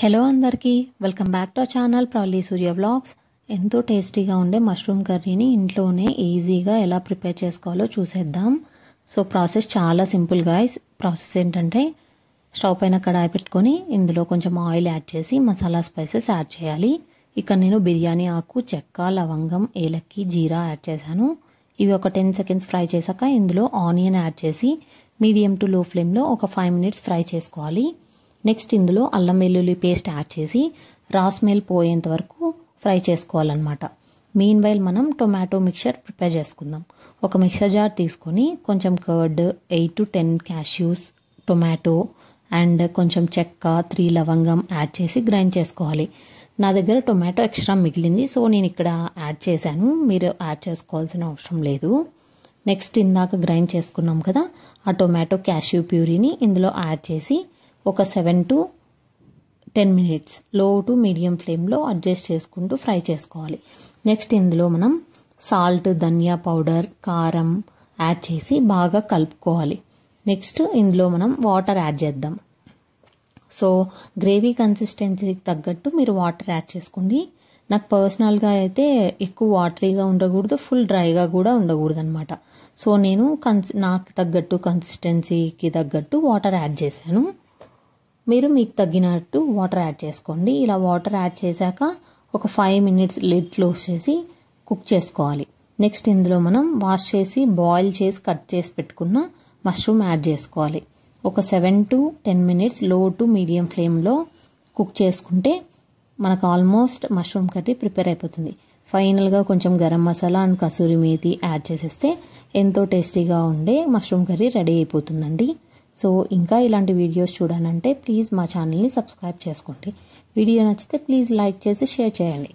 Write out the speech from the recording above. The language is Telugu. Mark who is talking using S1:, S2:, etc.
S1: హలో అందరికీ welcome back to our channel ప్రౌలీ సూర్య వ్లాగ్స్. ఎంతో టేస్టీగా ఉండే మష్రూమ్ కర్రీని ఇంట్లోనే ఈజీగా ఎలా ప్రిపేర్ చేసుకోవాలో చూసేద్దాం. సో ప్రాసెస్ చాలా సింపుల్ గాయ్స్. ప్రాసెస్ ఏంటంటే స్టవ్ పైన కడాయి పెట్టుకొని ఇందులో కొంచెం ఆయిల్ యాడ్ చేసి మసాలా స్పైసెస్ యాడ్ చేయాలి. ఇక్కడ నేను బిర్యానీ ఆకు, చెక్క, లవంగం, ఏలక్కి, జీరా యాడ్ చేశాను. ఇవి ఒక 10 సెకండ్స్ ఫ్రై చేశాక ఇందులో ఆనియన్ యాడ్ చేసి మీడియం టు లో ఫ్లేమ్లో ఒక 5 మినిట్స్ ఫ్రై చేసుకోవాలి. నెక్స్ట్ ఇందులో అల్లం వెల్లుల్లి పేస్ట్ యాడ్ చేసి రా స్మెల్ పోయేంత వరకు ఫ్రై చేసుకోవాలన్నమాట. మీన్ వైల్ మనం టొమాటో మిక్చర్ ప్రిపేర్ చేసుకుందాం. ఒక మిక్సర్ జార్ తీసుకొని కొంచెం curd, 8 to 10 cashews, tomato and కొంచెం చెక్క, 3 లవంగం యాడ్ చేసి గ్రైండ్ చేసుకోవాలి. నా దగ్గర టొమాటో ఎక్స్ట్రా మిగిలింది, సో నేను ఇక్కడ యాడ్ చేశాను. మీరు యాడ్ చేసుకోవాల్సిన అవసరం లేదు. నెక్స్ట్ ఇందాక గ్రైండ్ చేసుకున్నాం కదా, ఆ టొమాటో క్యాష్యూ ప్యూరీని ఇందులో యాడ్ చేసి ఒక 7 to 10 మినిట్స్ లో టు మీడియం ఫ్లేమ్లో అడ్జస్ట్ చేసుకుంటూ ఫ్రై చేసుకోవాలి. నెక్స్ట్ ఇందులో మనం సాల్ట్, ధనియా పౌడర్, కారం యాడ్ చేసి బాగా కలుపుకోవాలి. నెక్స్ట్ ఇందులో మనం వాటర్ యాడ్ చేద్దాం. సో గ్రేవీ కన్సిస్టెన్సీకి తగ్గట్టు మీరు వాటర్ యాడ్ చేసుకోండి. నాకు పర్సనల్గా అయితే ఎక్కువ వాటరీగా ఉండకూడదు, ఫుల్ డ్రైగా కూడా ఉండకూడదు అనమాట. సో నేను నాకు తగ్గట్టు కన్సిస్టెన్సీకి తగ్గట్టు వాటర్ యాడ్ చేశాను. మీరు మీకు తగ్గినట్టు వాటర్ యాడ్ చేసుకోండి. ఇలా వాటర్ యాడ్ చేశాక ఒక 5 మినిట్స్ లిడ్ క్లోజ్ చేసి కుక్ చేసుకోవాలి. నెక్స్ట్ ఇందులో మనం వాష్ చేసి బాయిల్ చేసి కట్ చేసి పెట్టుకున్న మష్రూమ్ యాడ్ చేసుకోవాలి. ఒక 7 to 10 మినిట్స్ లో టు మీడియం ఫ్లేమ్లో కుక్ చేసుకుంటే మనకు ఆల్మోస్ట్ మష్రూమ్ కర్రీ ప్రిపేర్ అయిపోతుంది. ఫైనల్గా కొంచెం గరం మసాలా అండ్ కసూరి మేతి యాడ్ చేసేస్తే ఎంతో టేస్టీగా ఉండే మష్రూమ్ కర్రీ రెడీ అయిపోతుందండి. సో ఇంకా ఇలాంటి వీడియోస్ చూడాలంటే ప్లీజ్ మా ఛానల్ని సబ్స్క్రైబ్ చేసుకోండి. వీడియో నచ్చితే ప్లీజ్ లైక్ చేసి షేర్ చేయండి.